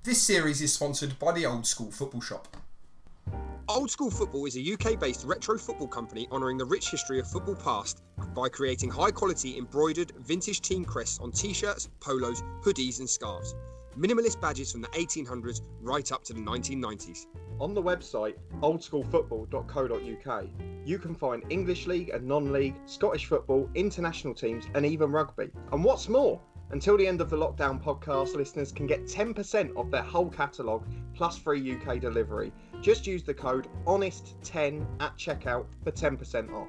This series is sponsored by the Old School Football Shop. Old School Football is a UK-based retro football company honouring the rich history of football past by creating high-quality embroidered vintage team crests on t-shirts, polos, hoodies and scarves. Minimalist badges from the 1800s right up to the 1990s. On the website oldschoolfootball.co.uk, you can find English League and non-league, Scottish football, international teams and even rugby. And what's more, until the end of the lockdown podcast, listeners can get 10% off their whole catalogue plus free UK delivery. Just use the code HONEST10 at checkout for 10% off.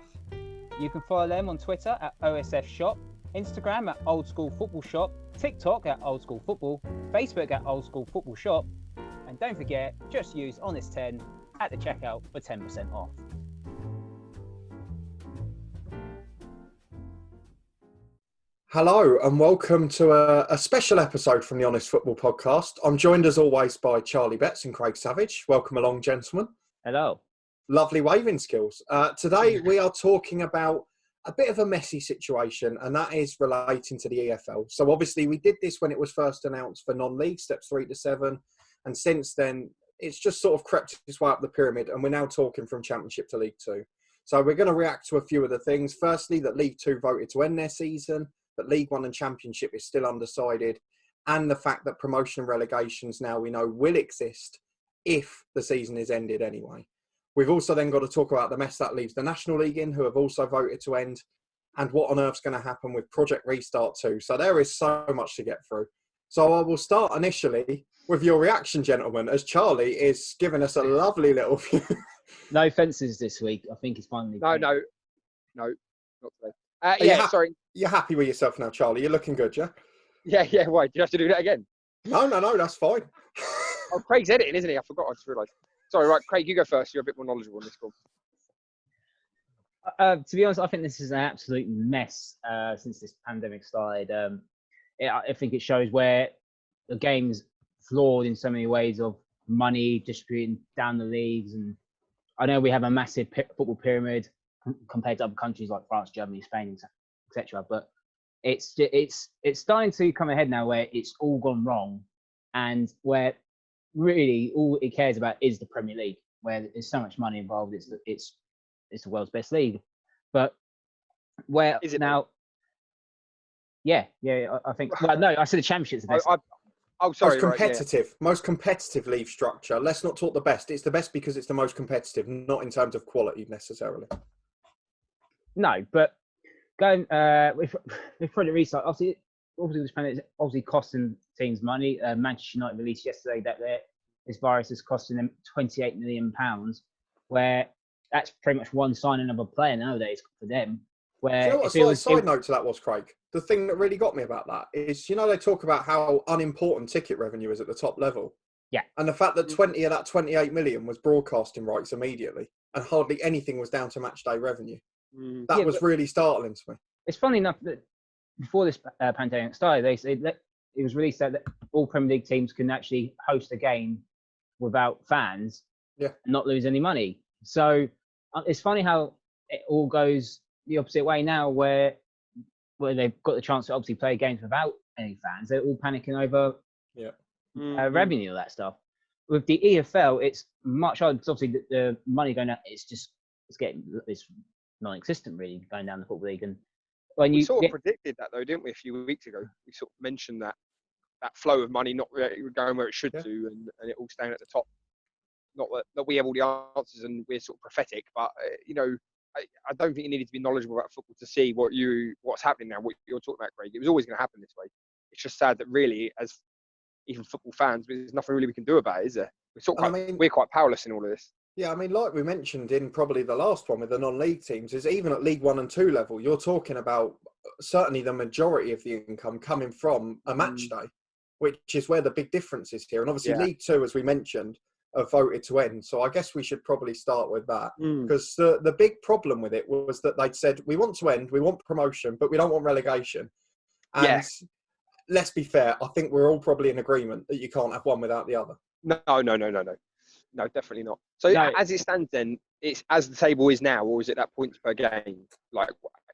You can follow them on Twitter at OSF Shop, Instagram at Old School Football Shop, TikTok at Old School Football, Facebook at Old School Football Shop, and don't forget, just use HONEST10 at the checkout for 10% off. Hello and welcome to a special episode from the Honest Football Podcast. I'm joined as always by Charlie Betts and Craig Savage. Welcome along, gentlemen. Hello. Lovely waving skills. Today we are talking about a bit of a messy situation, and that is relating to the EFL. So obviously we did this when it was first announced for non-league, steps 3 to 7. And since then, it's just sort of crept its way up the pyramid, and we're now talking from Championship to League 2. So we're going to react to a few of the things. Firstly, that League 2 voted to end their season, that League 1 and Championship is still undecided, and the fact that promotion and relegations now we know will exist if the season is ended anyway. We've also then got to talk about the mess that leaves the National League in, who have also voted to end, and what on earth's going to happen with Project Restart 2. So there is so much to get through. So I will start initially with your reaction, gentlemen, as Charlie is giving us a lovely little view. No fences this week. I think it's finally... No, not today. Sorry. You're happy with yourself now, Charlie? You're looking good, yeah? Yeah, why? Do you have to do that again? No, that's fine. Oh, Craig's editing, isn't he? I forgot, I just realised. Sorry, right, Craig, you go first. You're a bit more knowledgeable on this call. To be honest, I think this is an absolute mess since this pandemic started. I think it shows where the game's flawed in so many ways of money distributing down the leagues. And I know we have a massive football pyramid compared to other countries like France, Germany, Spain, etc. But it's starting to come ahead now where it's all gone wrong, and where really all it cares about is the Premier League, where there's so much money involved. It's the world's best league, but where is it now? Yeah, I think. Well, no, I said the Championship's the best. Sorry. Most competitive league structure. Let's not talk the best. It's the best because it's the most competitive, not in terms of quality necessarily. No, but going with Project Restart, obviously this pandemic is obviously costing teams money. Manchester United released yesterday that this virus is costing them £28 million, where that's pretty much one signing of a player nowadays for them. Where Side note to that was, Craig, the thing that really got me about that is, they talk about how unimportant ticket revenue is at the top level. Yeah. And the fact that 20 of that 28 million was broadcasting rights immediately, and hardly anything was down to match day revenue. That was really startling to me. It's funny enough that before this pandemic started, they said that it was released that all Premier League teams can actually host a game without fans, and not lose any money. So it's funny how it all goes the opposite way now, where they've got the chance to obviously play games without any fans. They're all panicking over revenue, all that stuff. With the EFL, it's much harder because obviously the money going out, it's non-existent really going down the football league. And when we sort of predicted that though, didn't we? A few weeks ago, we sort of mentioned that flow of money not going where it should do, and it all staying at the top. Not that we have all the answers and we're sort of prophetic, but I don't think you needed to be knowledgeable about football to see what's happening now. What you're talking about, Craig, it was always going to happen this way. It's just sad that really, as even football fans, there's nothing really we can do about it, is there? We're quite powerless in all of this. Yeah, like we mentioned in probably the last one with the non-league teams, is even at League 1 and 2 level, you're talking about certainly the majority of the income coming from a match day, which is where the big difference is here. And obviously League 2, as we mentioned, have voted to end. So I guess we should probably start with that. Because the big problem with it was that they'd said, we want to end, we want promotion, but we don't want relegation. And let's be fair, I think we're all probably in agreement that you can't have one without the other. No, definitely not. So as it stands then, it's as the table is now, or is it that points per game? Like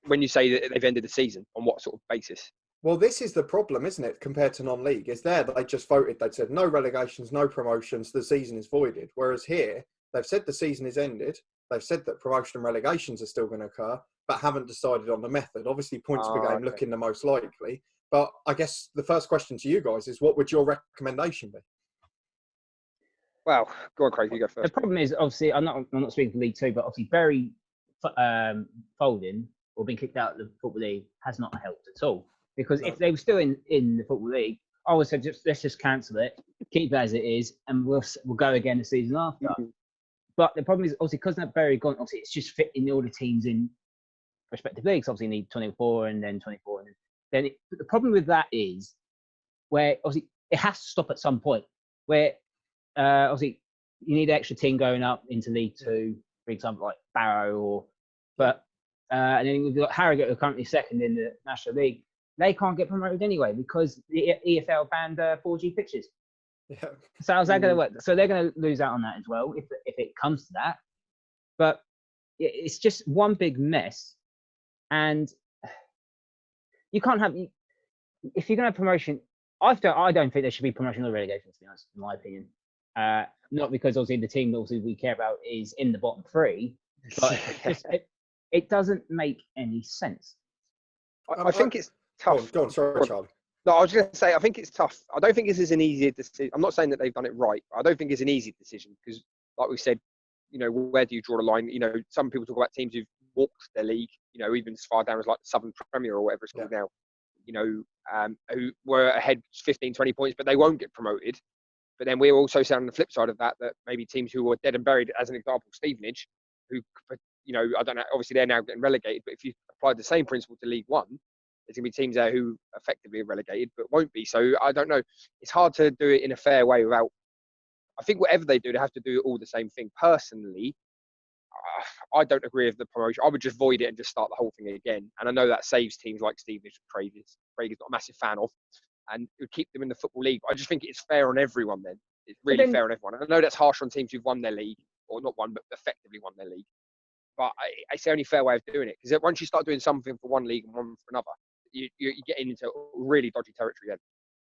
when you say that they've ended the season, on what sort of basis? Well, this is the problem, isn't it, compared to non-league? Is there they just voted, they said no relegations, no promotions, the season is voided. Whereas here, they've said the season is ended. They've said that promotion and relegations are still going to occur, but haven't decided on the method. Obviously, points per game looking the most likely. But I guess the first question to you guys is, what would your recommendation be? Well, go on, Craig, you go first. The problem is, obviously, I'm not speaking for League Two, but obviously, Bury folding or being kicked out of the Football League has not helped at all. Because if they were still in the Football League, I would say let's just cancel it, keep it as it is, and we'll go again the season after. Mm-hmm. But the problem is, obviously, because that Bury gone, obviously, it's just fitting all the teams in respective leagues. Obviously, you need 24 and then 24. And then the problem with that is where, obviously, it has to stop at some point. Where, obviously, you need an extra team going up into League Two, for example, like Barrow and then we've got Harrogate, who are currently second in the National League. They can't get promoted anyway because the EFL banned 4G pitches. Yeah. So how's that going to work? So they're going to lose out on that as well if it comes to that. But it's just one big mess, and you can't have. If you're going to have promotion, I don't think there should be promotion or relegation, to be honest, in my opinion. Not because obviously the team that obviously we care about is in the bottom three, but it doesn't make any sense. I think it's tough. Go on, sorry, Charlie. No, I was going to say, I think it's tough. I don't think this is an easy decision. I'm not saying that they've done it right. I don't think it's an easy decision because, like we said, where do you draw the line? Some people talk about teams who've walked their league, even as far down as like the Southern Premier or whatever it's called now, who were ahead 15, 20 points, but they won't get promoted. But then we're also saying on the flip side of that maybe teams who were dead and buried, as an example, Stevenage, who, I don't know, obviously they're now getting relegated, but if you apply the same principle to League One, there's going to be teams there who effectively are relegated, but won't be. So I don't know. It's hard to do it in a fair way without. I think whatever they do, they have to do all the same thing. Personally, I don't agree with the promotion. I would just void it and just start the whole thing again. And I know that saves teams like Stevenage and Craig is not a massive fan of, and it would keep them in the Football League. I just think it's fair on everyone then. It's really fair on everyone. And I know that's harsh on teams who've won their league, or not won, but effectively won their league. But it's the only fair way of doing it. Because once you start doing something for one league and one for another, you're getting into really dodgy territory then.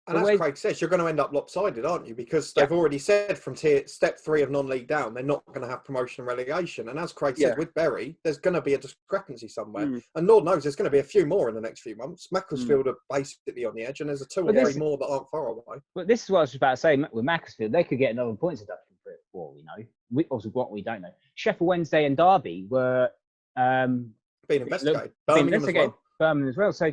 And as Craig says, you're going to end up lopsided, aren't you? Because they've already said from step 3 of non-league down, they're not going to have promotion and relegation. And as Craig said, with Bury, there's going to be a discrepancy somewhere. And Lord knows there's going to be a few more in the next few months. Macclesfield are basically on the edge, and there's 2 or 3 more that aren't far away. But this is what I was about to say. With Macclesfield, they could get another points deduction for it, for all we know. Also, what we don't know. Sheffield Wednesday and Derby were being investigated. Birmingham as well. So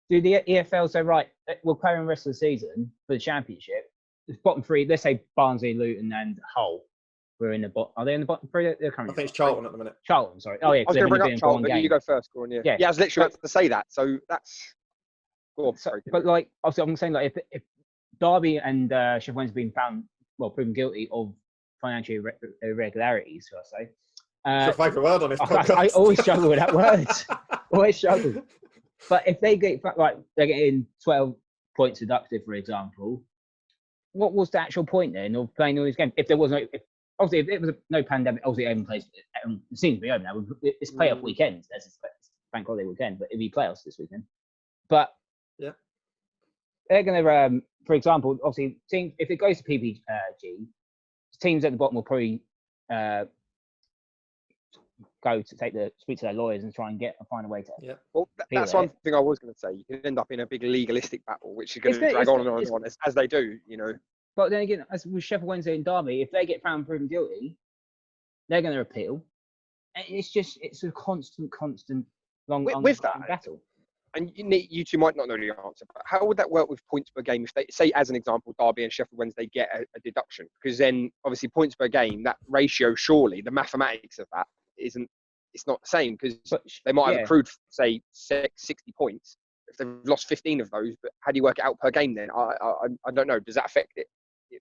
do the EFL say, right, we'll play in the rest of the season for the championship? The bottom 3, let's say Barnsley, Luton and Hull were in the bottom. Are they in the bottom 3? They're currently I think it's Charlton at the minute. Charlton, sorry. Oh, yeah. I was going to bring up Charlton, but you go first, Gordon. Yeah, I was literally about to say that. So that's... Go on, sorry. But, like, obviously, I'm saying, like, if Derby and Sheffield Wednesday have been proven guilty of financial irregularities, shall I say. It's your favourite word on this podcast. I always struggle with that word. Always struggle. But if they get, like, they're getting 12 points deducted, for example, what was the actual point then of playing all these games? If there was if it was no pandemic, obviously everyone plays, it seems to be over now. It's playoff weekend. It's bank holiday weekend, but it'll be playoffs this weekend. But they're going to, for example, obviously, teams, if it goes to PPG, teams at the bottom will probably go to speak to their lawyers and try and find a way to. Yeah. Well, that's one thing I was going to say. You can end up in a big legalistic battle, which is going to drag on and on and on as they do, But then again, as with Sheffield Wednesday and Derby, if they get found proven guilty, they're going to appeal. And it's a constant long battle. And you two might not know the answer, but how would that work with points per game if they, say, as an example, Derby and Sheffield Wednesday get a deduction? Because then, obviously, points per game, that ratio, surely, the mathematics of that it's not the same, because they might have accrued, say, 60 points. If they've lost 15 of those, but how do you work it out per game then? I don't know. Does that affect it?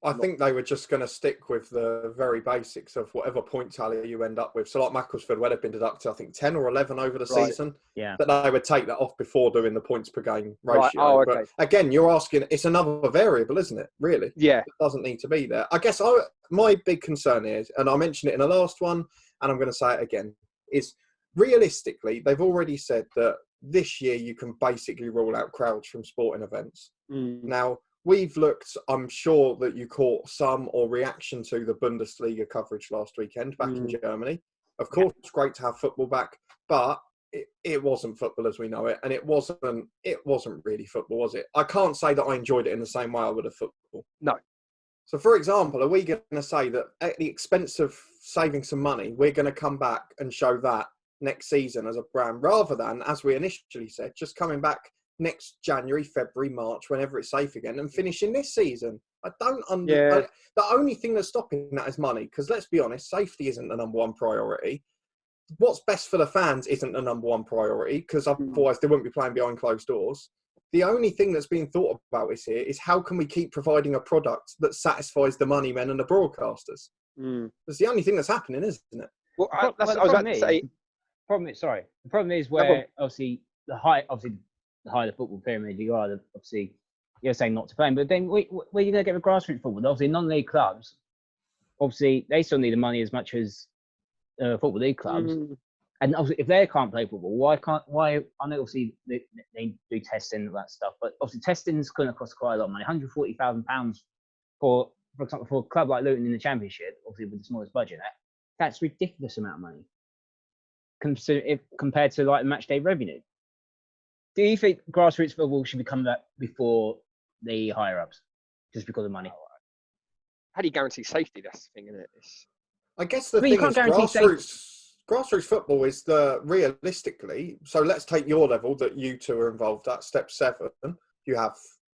I think they were just going to stick with the very basics of whatever point tally you end up with. So like Macclesfield, where they've been deducted, I think 10 or 11 over the season. Yeah. That they would take that off before doing the points per game ratio. Right. Oh, okay. But again, you're asking, it's another variable, isn't it? Really? Yeah. It doesn't need to be there. I guess my big concern is, and I mentioned it in the last one, and I'm going to say it again, is realistically, they've already said that this year you can basically rule out crowds from sporting events. Mm. Now, we've looked, I'm sure that you caught some or reaction to the Bundesliga coverage last weekend back in Germany. Of course, it's great to have football back, but it wasn't football as we know it, and it wasn't really football, was it? I can't say that I enjoyed it in the same way I would have football. No. So, for example, are we going to say that at the expense of saving some money, we're going to come back and show that next season as a brand, rather than, as we initially said, just coming back next January, February, March, whenever it's safe again, and finishing this season? I don't understand. The only thing that's stopping that is money, because let's be honest, safety isn't the number one priority. What's best for the fans isn't the number one priority, because otherwise they wouldn't be playing behind closed doors. The only thing that's being thought about is how can we keep providing a product that satisfies the money men and the broadcasters? That's the only thing that's happening, isn't it? Well, I was about to say. The problem is where obviously the higher the football pyramid you are, obviously you're saying not to play, but then where are you going to get the grassroots football? Obviously, non-league clubs, obviously they still need the money as much as football league clubs. And obviously, if they can't play football, why? I know obviously they do testing and all that stuff, but obviously testing's going to cost quite a lot of money. £140,000 for example, for a club like Luton in the Championship, obviously with the smallest budget, that's a ridiculous amount of money compared to like match day revenue. Do you think grassroots football should become that before the higher ups, just because of money? How do you guarantee safety? That's the thing, isn't it? I guess the thing is grassroots football is realistically, so let's take your level that you two are involved at, step 7. You have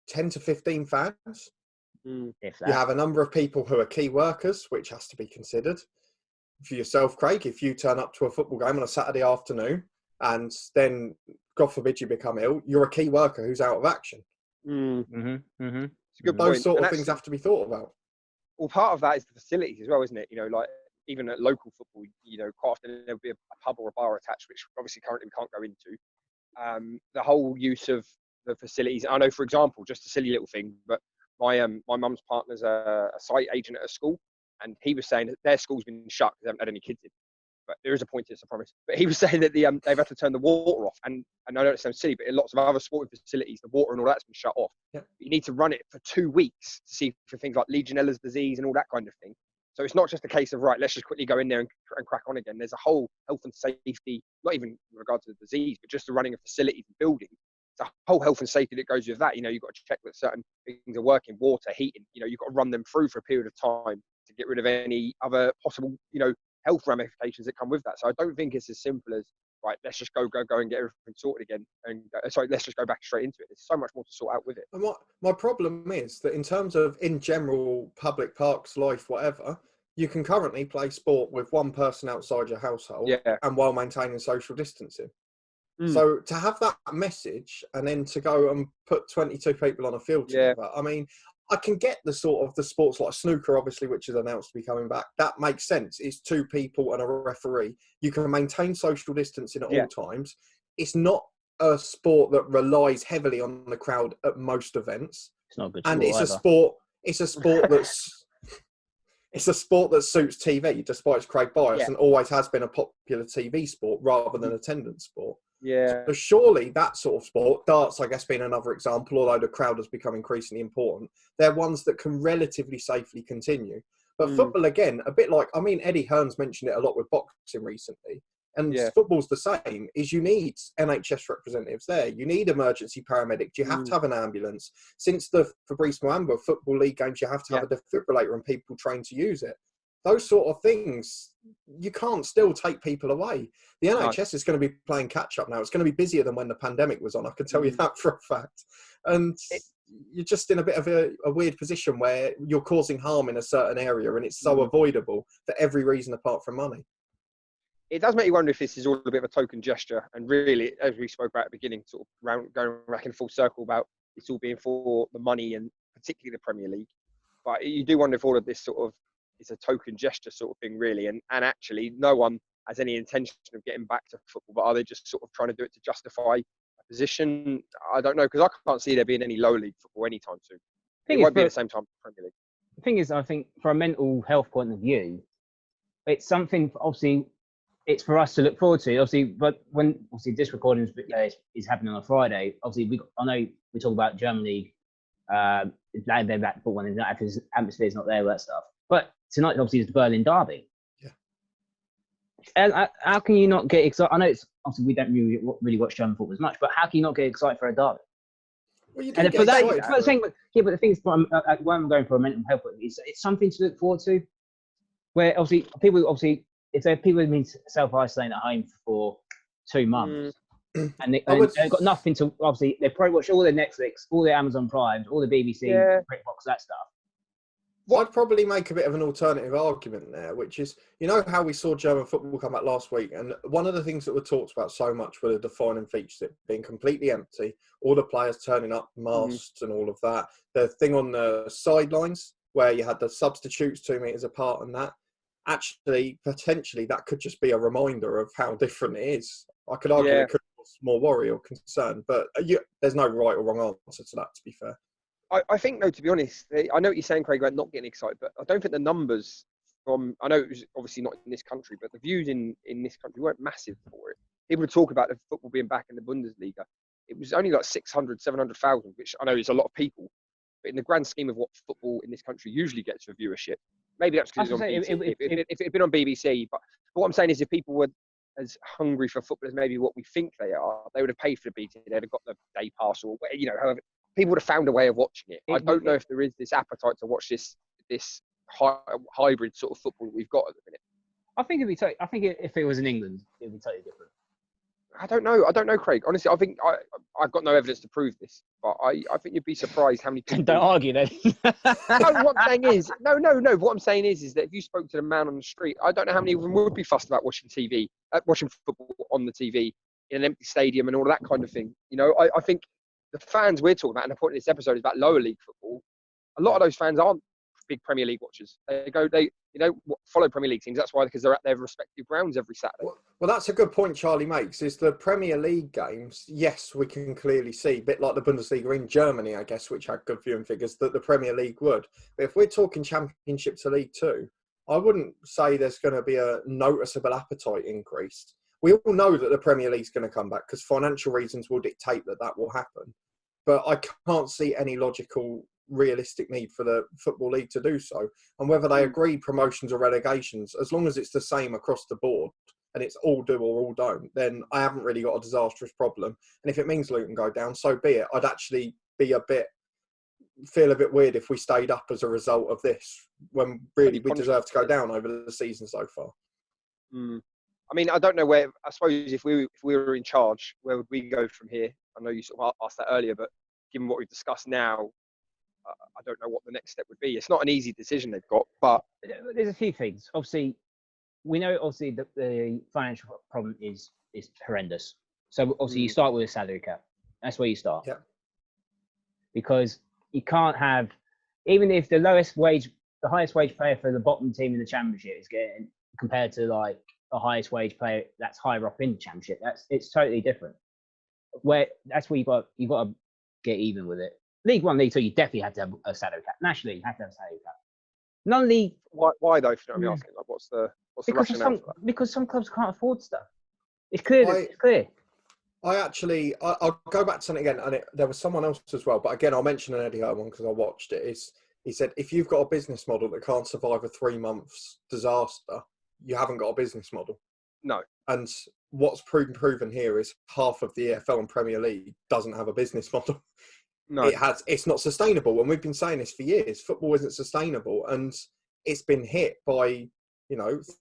10 to 15 fans. You have a number of people who are key workers, which has to be considered. For yourself, Craig, if you turn up to a football game on a Saturday afternoon and then, God forbid, you become ill, you're a key worker who's out of action. It's a good point. Those sort of things have to be thought about. Well, part of that is the facilities as well, isn't it? You know, like even at local football, you know, quite often there'll be a pub or a bar attached, which obviously currently we can't go into. The whole use of the facilities. I know, for example, just a silly little thing, but my mum's partner's a site agent at a school, and he was saying that their school's been shut because they haven't had any kids in. But there is a point to this, I promise. But he was saying that they've had to turn the water off, and I know it sounds silly, but in lots of other sporting facilities, the water and all that's been shut off. Yeah. You need to run it for 2 weeks to see for things like Legionella's disease and all that kind of thing. So it's not just a case of, right, let's just quickly go in there and crack on again. There's a whole health and safety, not even in regard to the disease, but just the running of facilities and buildings. It's a whole health and safety that goes with that. You know, you've got to check that certain things are working, water, heating. You know, you've got to run them through for a period of time to get rid of any other possible, you know, health ramifications that come with that. So I don't think it's as simple as, right, let's just go and get everything sorted again. And let's just go back straight into it. There's so much more to sort out with it. And my problem is that in terms of, in general, public parks, life, whatever, you can currently play sport with one person outside your household and while maintaining social distancing. So to have that message and then to go and put 22 people on a field together, I mean, I can get the sort of the sports like snooker, obviously, which is announced to be coming back. That makes sense. It's 2 people and a referee. You can maintain social distancing at all times. It's not a sport that relies heavily on the crowd at most events. It's not a good and sport it's either. a sport that's it's a sport that suits TV, despite its Craig bias, and always has been a popular TV sport rather than attendance sport. Yeah. So surely that sort of sport, darts, I guess, being another example, although the crowd has become increasingly important, they're ones that can relatively safely continue. But football, again, a bit like, I mean, Eddie Hearn's mentioned it a lot with boxing recently, and football's the same, is you need NHS representatives there. You need emergency paramedics. You have to have an ambulance. Since the Fabrice Muamba Football League games, you have to have a defibrillator and people trained to use it. Those sort of things, you can't still take people away. The NHS is going to be playing catch-up now. It's going to be busier than when the pandemic was on. I can tell you that for a fact. And you're just in a bit of a weird position where you're causing harm in a certain area and it's so avoidable for every reason apart from money. It does make you wonder if this is all a bit of a token gesture. And really, as we spoke about at the beginning, sort of going back in full circle about it's all being for the money and particularly the Premier League. But you do wonder if all of this sort of is a token gesture sort of thing, really. And actually, no one has any intention of getting back to football, but are they just sort of trying to do it to justify a position? I don't know, because I can't see there being any low league football anytime soon. It won't be at the same time for Premier League. The thing is, I think from a mental health point of view, it's something, obviously, it's for us to look forward to. Obviously, but when obviously this recording is happening on a Friday, obviously I know we talk about Germany, they're back to football, and the atmosphere is not there, all that stuff. But tonight, obviously, is the Berlin derby. Yeah. And how can you not get excited? I know it's obviously we don't really watch German football as much, but how can you not get excited for a derby? Well, you do And get for that, excited but the thing is, why I'm going for a mental health, it's something to look forward to. Where obviously if there are people who've been self-isolating at home for 2 months and they've got nothing to, obviously they probably watch all their Netflix, all their Amazon Prime, all the BBC, BritBox, that stuff. I'd probably make a bit of an alternative argument there, which is, you know how we saw German football come back last week, and one of the things that were talked about so much were the defining features, it being completely empty, all the players turning up masked and all of that. The thing on the sidelines where you had the substitutes 2 meters apart and that, actually, potentially, that could just be a reminder of how different it is. I could argue it could cause more worry or concern, but there's no right or wrong answer to that, to be fair. I think, though, to be honest, I know what you're saying, Craig, about not getting excited, but I don't think the numbers I know it was obviously not in this country, but the views in this country weren't massive for it. People would talk about the football being back in the Bundesliga. It was only like 600, 700,000, which I know is a lot of people. But in the grand scheme of what football in this country usually gets for viewership, maybe that's because it's on BBC. If it had been on BBC, but what I'm saying is if people were as hungry for football as maybe what we think they are, they would have paid for the BT. They'd have got the day pass or, however. People would have found a way of watching it. I don't know if there is this appetite to watch this hybrid sort of football that we've got at the minute. I think if it was in England, it'd be totally different. I don't know, Craig. Honestly, I think I've got no evidence to prove this, but I think you'd be surprised how many people. Don't argue then. No, what I'm saying is, no. What I'm saying is that if you spoke to the man on the street, I don't know how many of them would be fussed about watching football on the TV in an empty stadium and all that kind of thing. I think the fans we're talking about, and the point of this episode is about lower league football. A lot of those fans aren't big Premier League watchers. They follow Premier League teams. That's why, because they're at their respective grounds every Saturday. Well, that's a good point Charlie makes, is the Premier League games, yes, we can clearly see, a bit like the Bundesliga in Germany, I guess, which had good viewing figures, that the Premier League would. But if we're talking Championship to League 2, I wouldn't say there's going to be a noticeable appetite increase. We all know that the Premier League's going to come back because financial reasons will dictate that will happen. But I can't see any logical, realistic need for the Football League to do so. And whether they agree promotions or relegations, as long as it's the same across the board and it's all do or all don't, then I haven't really got a disastrous problem. And if it means Luton go down, so be it. I'd actually feel a bit weird if we stayed up as a result of this, when really we deserve to go down over the season so far. I mean, I don't know where. I suppose if we were in charge, where would we go from here? I know you sort of asked that earlier, but given what we've discussed now, I don't know what the next step would be. It's not an easy decision they've got, but there's a few things. Obviously, we know that the financial problem is horrendous. So obviously, you start with a salary cap. That's where you start. Yeah. Because you can't have, even if the highest wage player for the bottom team in the championship is getting compared to like the highest wage player that's higher up in the championship, it's totally different. That's where you got to get even with it. League 1, League 2, you definitely have to have a salary cap. Nationally, you have to have a salary cap. Non-league. Why though? If you know what I'm asking, like, what's the rationale for that? Because some clubs can't afford stuff. It's clear. It's clear. I'll go back to something again, and there was someone else as well, but again, I'll mention an Eddie Howe one because I watched it. He said, if you've got a business model that can't survive a 3 months disaster, you haven't got a business model. No. And what's proven here is half of the EFL and Premier League doesn't have a business model. No. It's not sustainable, and we've been saying this for years. Football isn't sustainable, and it's been hit by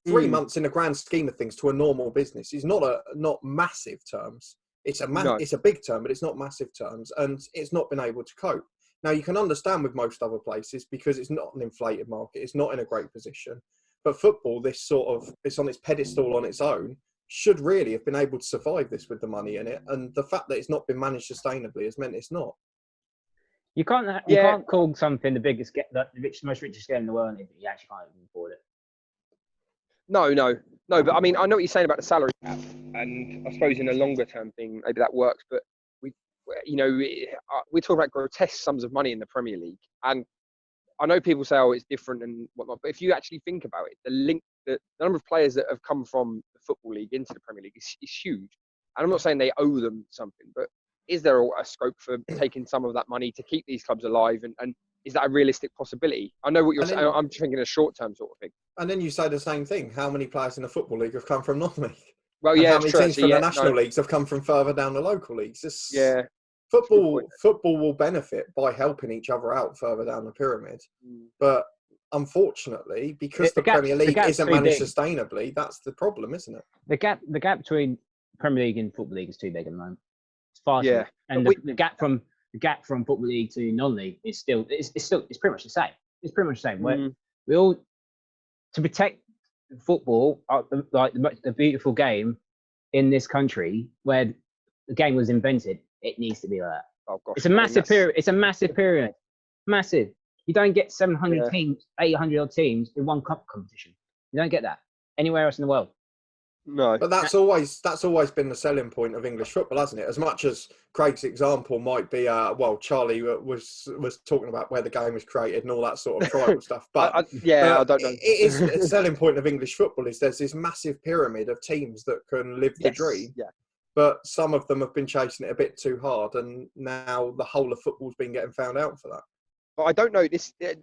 3 months in the grand scheme of things to a normal business is not massive terms. It's a big term, but it's not massive terms, and it's not been able to cope. Now, you can understand with most other places because it's not an inflated market. It's not in a great position. But football, it's on its pedestal on its own, should really have been able to survive this with the money in it. And the fact that it's not been managed sustainably has meant it's not. You can't call something the most richest game in the world if you actually can't even afford it. No. But I mean, I know what you're saying about the salary cap, and I suppose in a longer term thing, maybe that works. But we're talking about grotesque sums of money in the Premier League, and I know people say, oh, it's different and whatnot, but if you actually think about it, the number of players that have come from the Football League into the Premier League is huge. And I'm not saying they owe them something, but is there a scope for taking some of that money to keep these clubs alive? And is that a realistic possibility? I know what you're saying. I'm thinking a short-term sort of thing. And then you say the same thing. How many players in the Football League have come from non-league? Well, and yeah, how many teams from the national leagues have come from further down the local leagues? Football will benefit by helping each other out further down the pyramid. But unfortunately, because the Premier League isn't managed sustainably, that's the problem, isn't it? The gap between Premier League and Football League is too big at the moment. It's far too big. And the gap from Football League to non-league is still it's pretty much the same. It's pretty much the same. We all, to protect football, like the beautiful game in this country where the game was invented, it needs to be like that. Oh, gosh, it's a massive period. It's a massive pyramid. Massive. You don't get 700 teams, 800 odd teams in one cup competition. You don't get that anywhere else in the world. No, but that's always been the selling point of English football, hasn't it? As much as Craig's example might be, Charlie was talking about where the game was created and all that sort of tribal stuff. But I don't know. It is a selling point of English football is there's this massive pyramid of teams that can live the dream. Yeah. But some of them have been chasing it a bit too hard, and now the whole of football's been getting found out for that. But I don't know. This is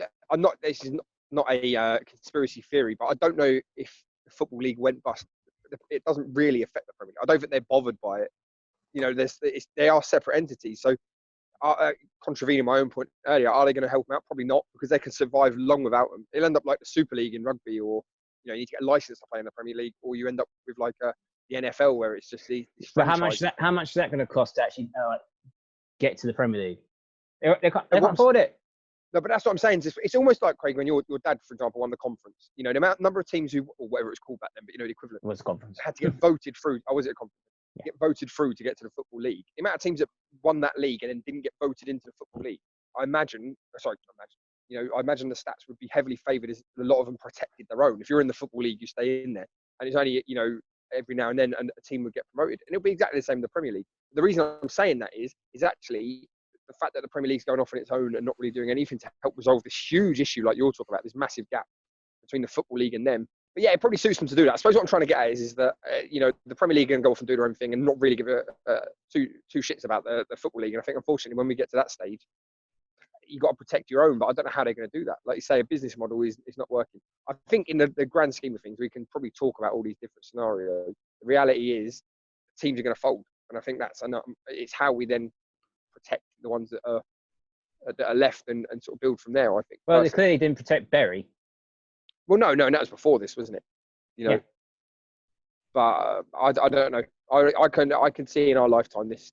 not a conspiracy theory, but I don't know if the Football League went bust. It doesn't really affect the Premier League. I don't think they're bothered by it. You know, they are separate entities. So, contravening my own point earlier, are they going to help them out? Probably not, because they can survive long without them. It'll end up like the Super League in rugby, or you need to get a license to play in the Premier League, or you end up with like the NFL where it's just these. But how much is that going to cost to actually get to the Premier League? They can't afford it. No, but that's what I'm saying. It's almost like, Craig, when your dad, for example, won the conference. You know, the number of teams who, or whatever it's called back then, but the equivalent. It was a conference. Had to get voted through. Oh, was it a conference? Yeah. Get voted through to get to the Football League. The amount of teams that won that league and then didn't get voted into the Football League. I imagine the stats would be heavily favoured as a lot of them protected their own. If you're in the Football League, you stay in there. And it's only, every now and then a team would get promoted. And it'll be exactly the same in the Premier League. The reason I'm saying that is actually the fact that the Premier League's going off on its own and not really doing anything to help resolve this huge issue like you're talking about, this massive gap between the Football League and them. But yeah, it probably suits them to do that. I suppose what I'm trying to get at is that, the Premier League are going to go off and do their own thing and not really give two shits about the Football League. And I think, unfortunately, when we get to that stage, you've got to protect your own. But I don't know how they're going to do that. Like you say, a business model is not working. I think in the grand scheme of things, we can probably talk about all these different scenarios. The reality is teams are going to fold. And I think it's how we then protect the ones that are left and sort of build from there, I think. Well, they clearly didn't protect Berry. Well, no, that was before this, wasn't it? Yeah. But I don't know. I can see in our lifetime this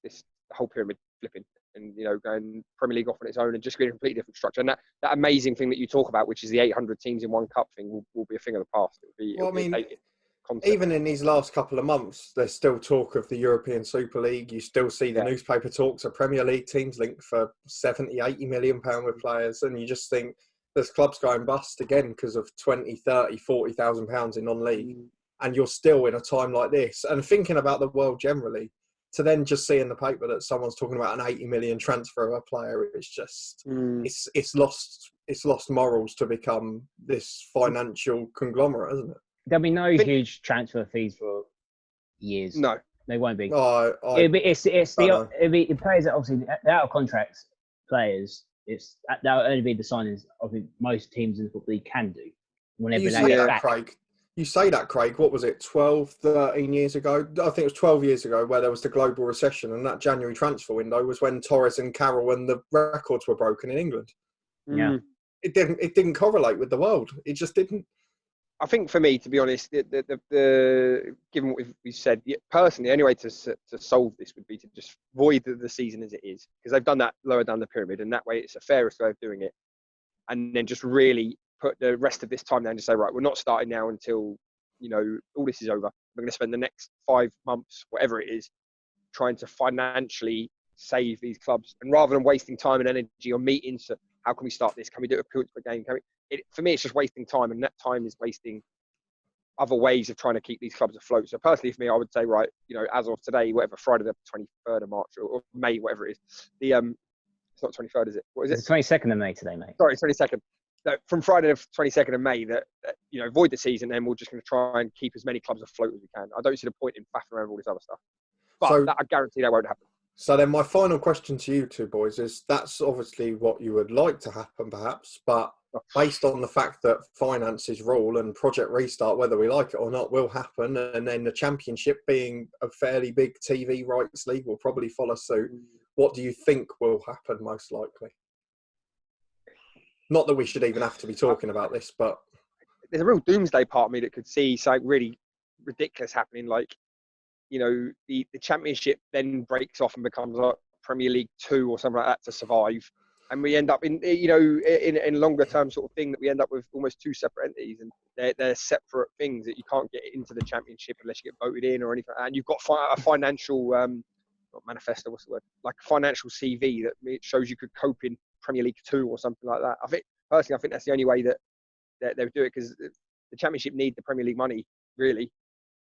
whole pyramid flipping and going Premier League off on its own and just getting a completely different structure. And that amazing thing that you talk about, which is the 800 teams in one cup thing, will be a thing of the past. Even in these last couple of months, there's still talk of the European Super League. You still see the newspaper talks of Premier League teams linked for 70, 80 million pound with players. And you just think there's clubs going bust again because of 20, 30, 40,000 pounds in non-league. And you're still in a time like this. And thinking about the world generally, to then just see in the paper that someone's talking about an 80 million transfer of a player, it's just, it's lost morals to become this financial conglomerate, isn't it? There'll be no huge transfer fees for years. No, they won't be. It'll be the players that obviously they're out of contracts. Players, that'll only be the signings I think most teams in the Football League can do whenever they get back. Craig. You say that, Craig. What was it, 12, 13 years ago? I think it was 12 years ago where there was the global recession, and that January transfer window was when Torres and Carroll and the records were broken in England. Yeah, it didn't correlate with the world. It just didn't. I think for me, to be honest, the given what we've said, personally, the only way to solve this would be to just void the season as it is, because they've done that lower down the pyramid, and that way it's a fairest way of doing it, and then just really put the rest of this time down to say, right, we're not starting now until all this is over. We're going to spend the next 5 months, whatever it is, trying to financially save these clubs, and rather than wasting time and energy on meetings, so how can we start this? Can we do a points per game? For me, it's just wasting time, and that time is wasting other ways of trying to keep these clubs afloat. So personally, for me, I would say, right, as of today, whatever, Friday the 23rd of March or May, whatever it is, it's not 23rd, is it? What is it? It's the 22nd of May today, mate. Sorry, 22nd. that from Friday the 22nd of May that void the season, then we're just going to try and keep as many clubs afloat as we can. I don't see the point in faffing around with all this other stuff. But So, I guarantee that won't happen. So then my final question to you two boys is, that's obviously what you would like to happen perhaps, but based on the fact that finances rule and Project Restart, whether we like it or not, will happen, and then the Championship being a fairly big TV rights league will probably follow suit, what do you think will happen most likely? Not that we should even have to be talking about this, but... There's a real doomsday part of me that could see something really ridiculous happening, like, the Championship then breaks off and becomes like Premier League 2 or something like that to survive. And we end up in longer term sort of thing that we end up with almost two separate entities, and they're separate things that you can't get into the Championship unless you get voted in or anything. And you've got a financial, not manifesto, what's the word? Like a financial CV that it shows you could cope in Premier League 2 or something like that. I think that's the only way that they would do it, because the Championship need the Premier League money, really.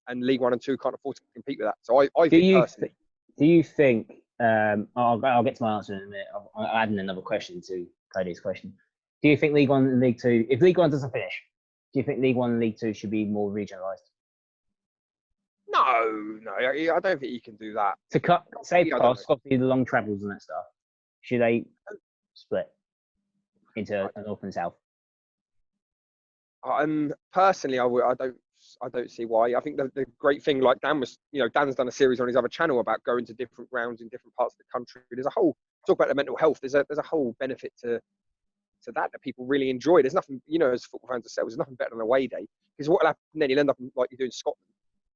And League 1 and 2 can't afford to compete with that. So I think personally... Do you think... I'll get to my answer in a minute. I'll add in another question to Cody's question. Do you think League 1 and League 2... If League 1 doesn't finish, do you think League 1 and League 2 should be more regionalised? No, I don't think you can do that. To save costs, obviously the long travels and that stuff, should they split into a North and South? Personally, I don't see why. I think the great thing, like Dan's done a series on his other channel about going to different grounds in different parts of the country. There's a whole talk about the mental health. There's a whole benefit to that people really enjoy. There's nothing, as football fans have said, there's nothing better than a away day. Because what will happen then? You'll end up like you do in Scotland.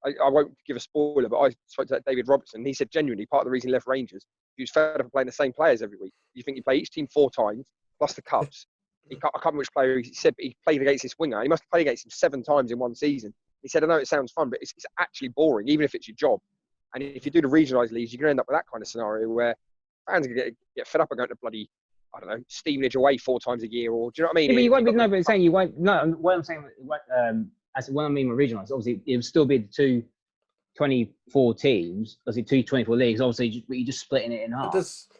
I won't give a spoiler, but I spoke to David Robertson. He said genuinely part of the reason he left Rangers, he was fed up of playing the same players every week. You think you play each team 4 times plus the cups. I can't remember which player he said, but he played against this winger. He must have played against him 7 times in one season. He said, I know it sounds fun, but it's actually boring, even if it's your job. And if you do the regionalised leagues, you're going to end up with that kind of scenario where fans are going to get fed up and going to bloody, I don't know, Stevenage away 4 times a year, or do you know what I mean? Yeah, but you won't be, no, but it's saying you won't, no, what I'm saying, when I mean regionalised, obviously it would still be the 2 24 teams, obviously 2 24 leagues, obviously you're just splitting it in half.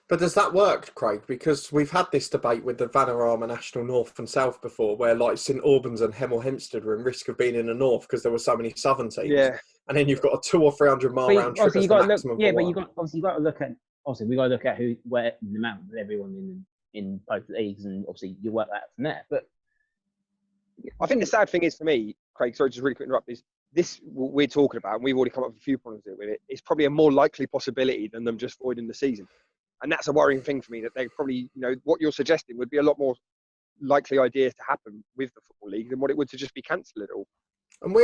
But does that work, Craig? Because we've had this debate with the Vanarama National North and South before, where like St Albans and Hemel Hempstead were in risk of being in the North because there were so many Southern teams. Yeah. And then you've got a 200 or 300 mile round trip as the maximum. Yeah, but you got to look at we got to look at the amount of everyone in both leagues, and obviously you work that from there. But I think the sad thing is for me, Craig, sorry, just really quick interrupt, is this we're talking about, and we've already come up with a few problems with it. It's probably a more likely possibility than them just voiding the season. And that's a worrying thing for me, that they probably, what you're suggesting would be a lot more likely idea to happen with the Football League than what it would to just be cancelled at all. And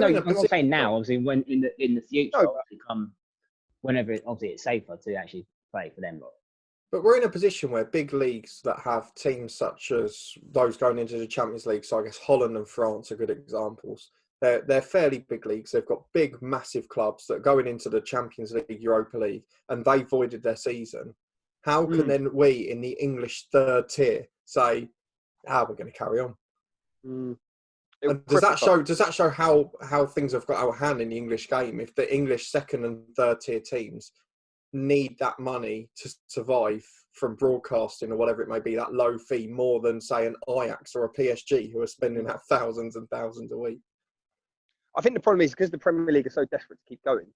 I'm not saying now, obviously, when in the future, come whenever obviously it's safer to actually play for them. But we're in a position where big leagues that have teams such as those going into the Champions League, so I guess Holland and France are good examples. They're fairly big leagues. They've got big, massive clubs that are going into the Champions League, Europa League, and they voided their season. How can then we in the English third tier say, we're going to carry on? And does that show how things have got out of hand in the English game? If the English second and third tier teams need that money to survive from broadcasting or whatever it may be, that low fee, more than say an Ajax or a PSG who are spending out thousands and thousands a week. I think the problem is, because the Premier League is so desperate to keep going,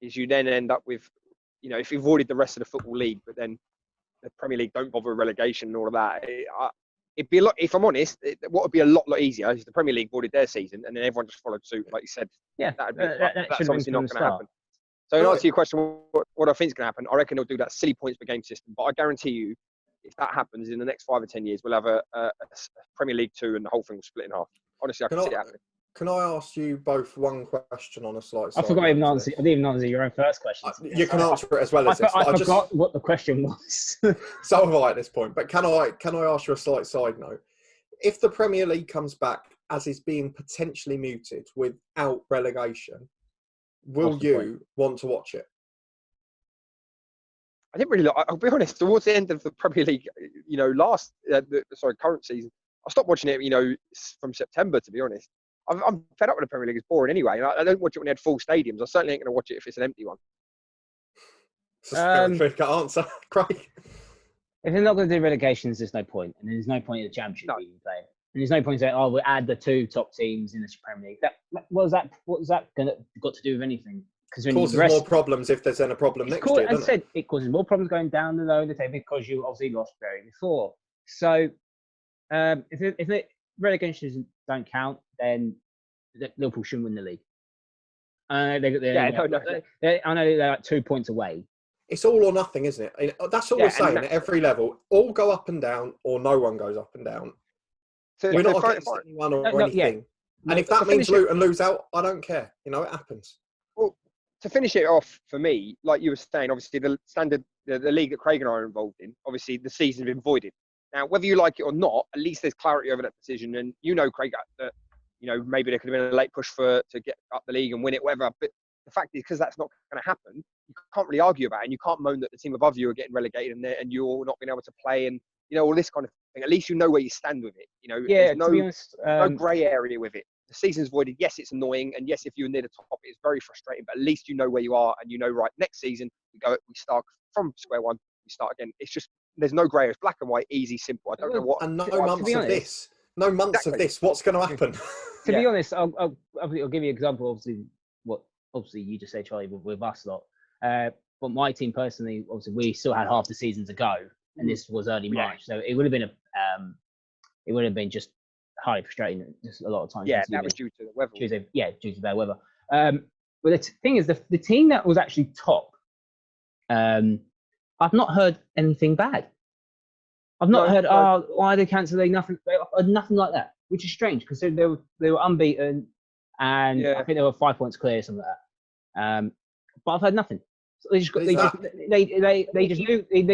is you then end up with, if you've avoided the rest of the Football League, but then the Premier League don't bother with relegation and all of that. It'd be a lot, if I'm honest, what would be a lot easier is the Premier League voided their season and then everyone just followed suit, like you said. Yeah, that's obviously not going to happen. So in answer to your question, what I think is going to happen, I reckon they'll do that silly points per game system. But I guarantee you, if that happens in the next 5 or 10 years, we'll have a Premier League 2 and the whole thing will split in half. Honestly, I can see it happening. Can I ask you both one question on a slight side? I forgot even answer. I didn't even answer your own first question. You can answer it as well as this. I forgot what the question was. So have I at this point. But can I ask you a slight side note? If the Premier League comes back as is being potentially mooted without relegation, will you want to watch it? I didn't really. I'll be honest. Towards the end of the Premier League, current season, I stopped watching it. From September, to be honest. I'm fed up with the Premier League. It's boring anyway. I don't watch it when they had full stadiums. I certainly ain't going to watch it if it's an empty one. It's a very quick answer, Craig. if they're not going to do relegations, there's no point, and there's no point in the Championship being played. And there's no point saying, "Oh, we'll add the 2 top teams in the Premier League." What was that got to do with anything? It causes more problems if there's then a problem next year. As I said, it causes more problems going down the low in the table because you obviously lost Berry before. So if the relegations don't count, then Liverpool shouldn't win the league. I know they're like 2 points away. It's all or nothing, isn't it? That's all we're saying at every level. All go up and down, or no one goes up and down. So we're not against anyone or anything. And if that means Luton lose out, I don't care. It happens. Well, to finish it off for me, like you were saying, obviously the standard, the league that Craig and I are involved in, obviously the season's been voided. Now, whether you like it or not, at least there's clarity over that decision. And Craig, that maybe there could have been a late push to get up the league and win it, whatever. But the fact is, because that's not going to happen, you can't really argue about it, and you can't moan that the team above you are getting relegated and you're not being able to play and all this kind of thing. At least you know where you stand with it. There's no, to be honest, no grey area with it. The season's voided. Yes, it's annoying, and yes, if you're near the top, it's very frustrating. But at least you know where you are, and right, next season we start from square one. We start again. It's just there's no grey. It's black and white, easy, simple. I don't know what. And no months of this. No months of this. What's going to happen? To be honest, I'll give you an example. Obviously, you just say, Charlie, with us lot. But my team personally, obviously, we still had half the season to go, and this was early March, so it would have been just highly frustrating. Just a lot of times. Yeah, that was due to the weather. Due to bad weather. But the thing is, the team that was actually top, I've not heard anything bad. I've not heard, why are they cancelling? Nothing like that, which is strange because they were unbeaten, and I think they were 5 points clear, something like that. But I've heard nothing. So they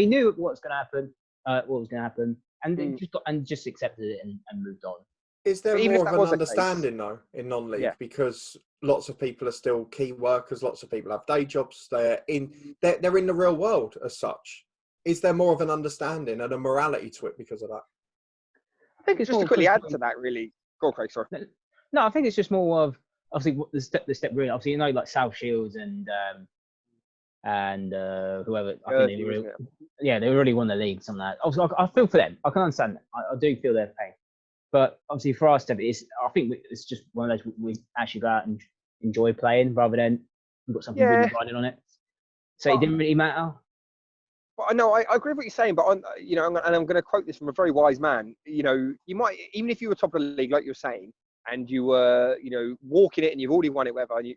knew what was going to happen, and they just accepted it and moved on. Is there more of an understanding though in non-league because lots of people are still key workers, lots of people have day jobs, they're in the real world as such. Is there more of an understanding and a morality to it because of that? I think it's just to quickly add to that, really. Go on, Craig, sorry. No, I think it's just more of obviously the step really. Obviously, like South Shields and whoever. I think they really won the league. Something like that. Obviously, I feel for them. I can understand that. I do feel their pain. But obviously, for our step, I think it's just one of those we actually go out and enjoy playing rather than we've got something really riding on it. So it didn't really matter. But no, I agree with what you're saying. But and I'm going to quote this from a very wise man. You might, even if you were top of the league, like you're saying, and you were, walking it and you've already won it, whatever, and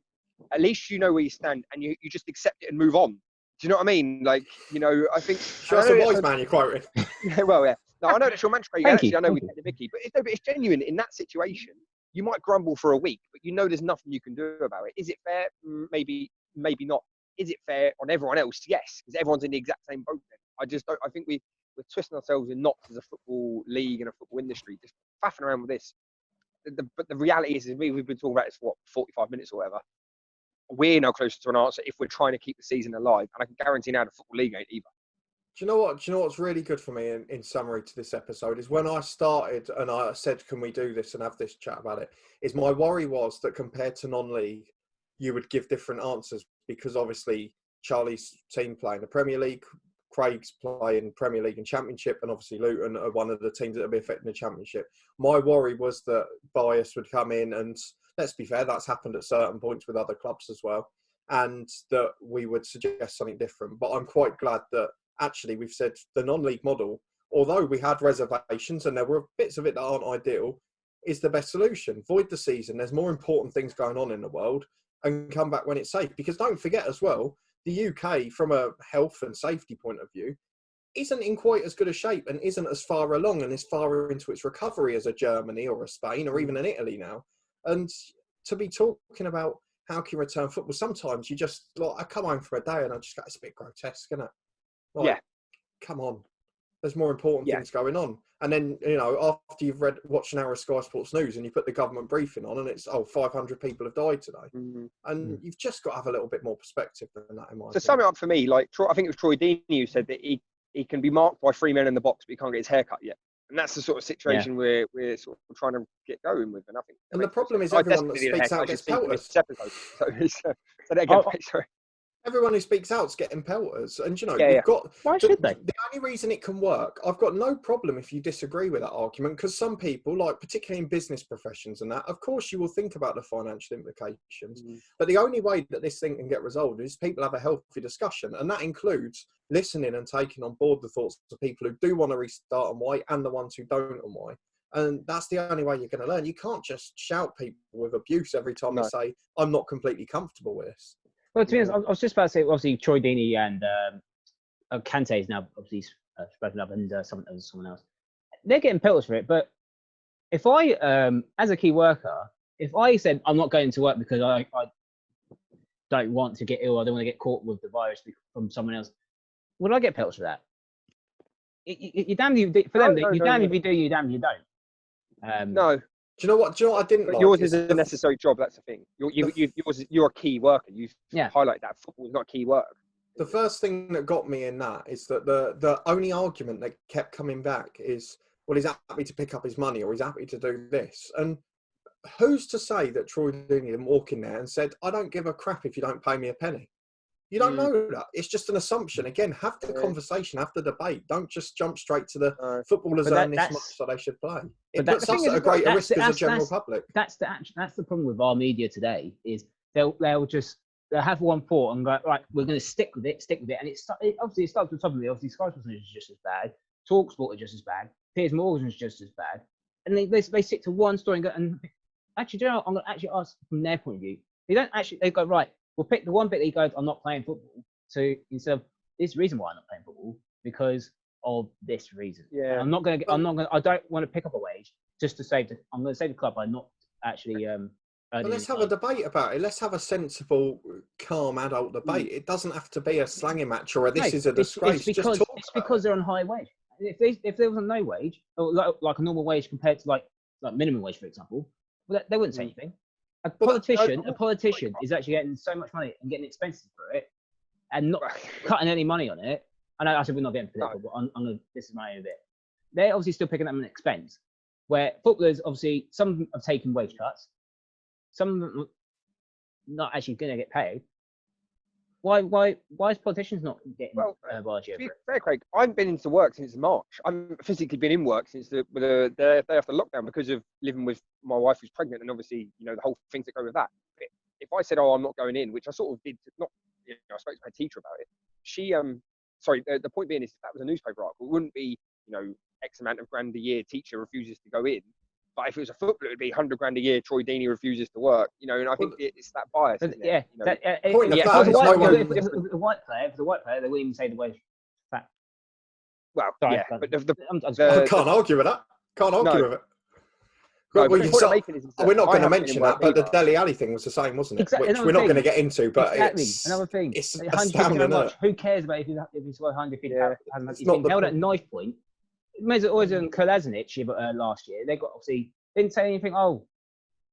at least you know where you stand and you just accept it and move on. Do you know what I mean? Like, I think. Sure, that's a wise man you're quoting. Yeah, well, yeah. No, I know that's your mantra. Thank you. I know we take the Mickey, but it's genuine. In that situation, you might grumble for a week, but there's nothing you can do about it. Is it fair? Maybe not. Is it fair on everyone else? Yes, because everyone's in the exact same boat. Then. I just don't. I think we're twisting ourselves in knots as a football league and a football industry, just faffing around with this. But the reality is we've been talking about this for 45 minutes or whatever. We're no closer to an answer if we're trying to keep the season alive, and I can guarantee now the football league ain't either. Do you know what's really good for me in summary to this episode is when I started and I said, can we do this and have this chat about it, is my worry was that compared to non-league, you would give different answers because obviously Charlie's team playing the Premier League, Craig's playing Premier League and Championship, and obviously Luton are one of the teams that will be affecting the Championship. My worry was that bias would come in, and let's be fair, that's happened at certain points with other clubs as well, and that we would suggest something different. But I'm quite glad that actually we've said the non-league model, although we had reservations and there were bits of it that aren't ideal, is the best solution. Void the season. There's more important things going on in the world and come back when it's safe. Because don't forget as well, the UK, from a health and safety point of view, isn't in quite as good a shape and isn't as far along and is far into its recovery as a Germany or a Spain or even an Italy now. And to be talking about how can you return football, sometimes you just, I come home for a day and I just go, it's a bit grotesque, isn't it? Come on. There's more important things going on. And then, after you've watched an hour of Sky Sports News and you put the government briefing on and it's, 500 people have died today. Mm-hmm. And you've just got to have a little bit more perspective than that in my opinion. To sum it up for me, I think it was Troy Deeney who said that he can be marked by 3 men in the box, but he can't get his hair cut yet. And that's the sort of situation we're sort of trying to get going with. And I think. And the problem is everyone that speaks out gets pelted. So that again, sorry. Everyone who speaks out's getting pelters, and Yeah, you've got. Why should they? The only reason it can work, I've got no problem if you disagree with that argument, because some people, like particularly in business professions and that, of course you will think about the financial implications. But the only way that this thing can get resolved is people have a healthy discussion, and that includes listening and taking on board the thoughts of people who do want to restart and why, and the ones who don't and why. And that's the only way you're going to learn. You can't just shout people with abuse every time they say, "I'm not completely comfortable with this." Well, to be honest, I was just about to say, obviously, Troy Deeney and Kante is now obviously spoken up, and someone else. They're getting pelters for it. But if I, as a key worker, if I said I'm not going to work because I don't want to get ill, I don't want to get caught with the virus from someone else, would I get pelters for that? You damn you for them. You damn if you do, you damn you don't. No. Do you know what? I didn't But like? yours is a necessary job. That's the thing. You're a key worker. You've highlighted that football is not key work. The first thing that got me in that is that the only argument that kept coming back is, well, he's happy to pick up his money or he's happy to do this. And who's to say that Troy Deeney didn't walk in there and said, I don't give a crap if you don't pay me a penny? You don't know that. It's just an assumption. Again, have the conversation, have the debate. Don't just jump straight to the footballers earn this much, so they should play. It puts us at a greater risk as a general public. That's the problem with our media today. Is they'll have one thought and go, right, we're going to stick with it, and obviously it starts with something. Obviously, Sky Sports is just as bad. TalkSport is just as bad. Piers Morgan is just as bad, and they stick to one story and go. And actually, I'm going to actually ask from their point of view. They go right. We'll pick the one bit that he goes, I'm not playing football. So instead of this reason why I'm not playing football, because of this reason. Yeah. And I don't want to pick up a wage just to I'm going to save the club by not actually. Let's have a debate about it. Let's have a sensible, calm adult debate. It doesn't have to be a slanging match or this is a disgrace. It's because they're on high wage. If there was no wage, or like a normal wage compared to like minimum wage, for example, well, they wouldn't say anything. A politician is actually getting so much money and getting expenses for it, and not cutting any money on it. I said we're not getting political, but this is my own bit. They're obviously still picking up an expense, where footballers obviously some have taken wage cuts, some of them not actually going to get paid. Why is politicians not getting barged over it? Fair, Craig. I've been into work since March. I've physically been in work since the day after lockdown because of living with my wife who's pregnant and obviously the whole things that go with that. But if I said, I'm not going in, which I sort of did, I spoke to my teacher about it. She the point being is that was a newspaper article. It wouldn't be X amount of grand a year teacher refuses to go in. But if it was a footballer, it would be 100 grand a year. Troy Deeney refuses to work, and I think it's that bias. Isn't it? If it was a white player, they wouldn't even say the wage. Well, sorry, yeah, but I can't argue with that. Can't argue with it. We're not going to mention that, but the Dele Alli thing was the same, wasn't it? Exactly, which we're not going to get into, but it's another thing. It's astounding. Who cares about if he's got 100 feet? He's been held at knife point. Mesut Ozil and Kolasinac last year, they got obviously didn't say anything. Oh,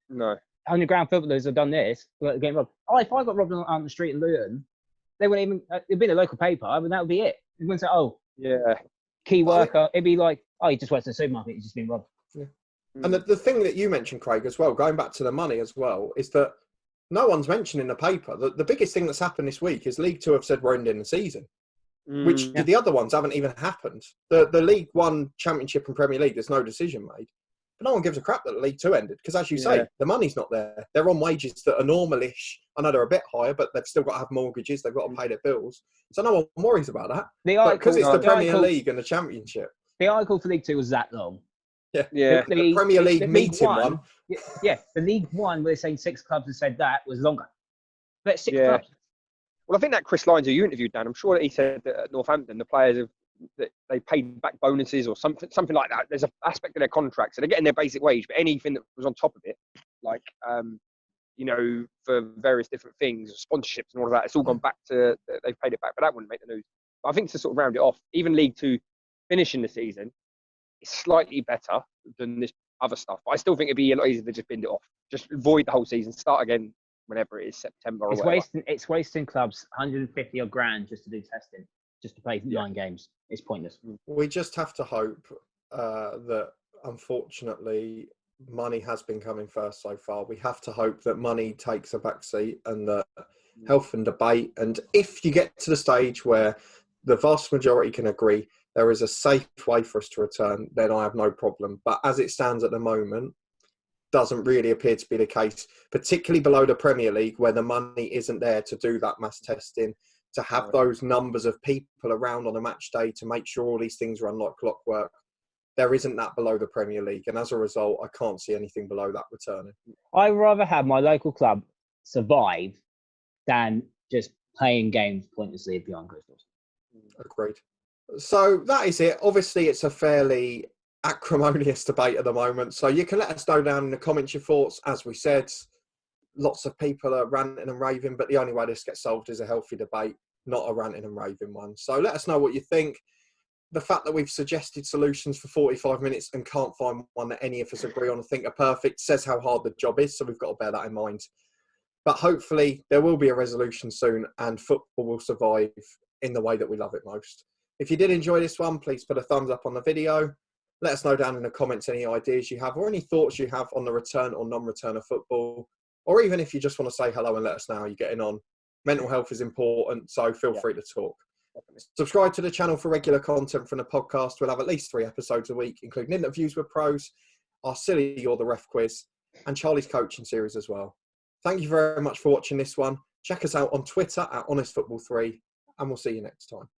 no, underground footballers have done this. Getting robbed. If I got robbed on the street in Luton, they wouldn't even. It'd be the local paper, and that would be it. They wouldn't say, "Oh, yeah, key worker." It'd be like, "Oh, he just works in the supermarket. He's just been robbed." Yeah. And the thing that you mentioned, Craig, as well, going back to the money as well, is that no one's mentioned in the paper that the biggest thing that's happened this week is League Two have said we're ending the season. Which the other ones haven't even happened. The League One, Championship and Premier League, there's no decision made. But no one gives a crap that the League Two ended. Because as you say, the money's not there. They're on wages that are normal-ish. I know they're a bit higher, but they've still got to have mortgages. They've got to pay their bills. So no one worries about that. Because it's the Premier League and the Championship. The article for League Two was that long. Yeah. The Premier League meeting one. Yeah, the League One, where they're saying 6 clubs have said that, was longer. But 6 clubs. Well, I think that Chris Lyons, who you interviewed, Dan, I'm sure that he said that at Northampton, the players that they paid back bonuses or something like that. There's an aspect of their contract, so they're getting their basic wage, but anything that was on top of it, like for various different things, sponsorships and all of that, it's all gone back to they've paid it back, but that wouldn't make the news. But I think to sort of round it off, even League Two finishing the season is slightly better than this other stuff. But I still think it'd be a lot easier to just bind it off, just void the whole season, start again. Whenever it is September or whatever. It's wasting clubs 150 odd grand just to do testing, just to play 9 games. It's pointless. We just have to hope that, unfortunately, money has been coming first so far. We have to hope that money takes a backseat and that health and debate. And if you get to the stage where the vast majority can agree there is a safe way for us to return, then I have no problem. But as it stands at the moment, doesn't really appear to be the case, particularly below the Premier League, where the money isn't there to do that mass testing, to have those numbers of people around on a match day to make sure all these things run like clockwork. There isn't that below the Premier League. And as a result, I can't see anything below that returning. I'd rather have my local club survive than just playing games pointlessly beyond crystals. Agreed. So that is it. Obviously, it's a fairly acrimonious debate at the moment. So you can let us know down in the comments your thoughts. As we said, lots of people are ranting and raving, but the only way this gets solved is a healthy debate, not a ranting and raving one. So let us know what you think. The fact that we've suggested solutions for 45 minutes and can't find one that any of us agree on and think are perfect says how hard the job is. So we've got to bear that in mind. But hopefully there will be a resolution soon and football will survive in the way that we love it most. If you did enjoy this one, please put a thumbs up on the video. Let us know down in the comments any ideas you have or any thoughts you have on the return or non-return of football. Or even if you just want to say hello and let us know how you're getting on. Mental health is important, so feel free to talk. Subscribe to the channel for regular content from the podcast. We'll have at least 3 episodes a week, including interviews with pros, our silly You're the Ref quiz, and Charlie's coaching series as well. Thank you very much for watching this one. Check us out on Twitter at HonestFootball3, and we'll see you next time.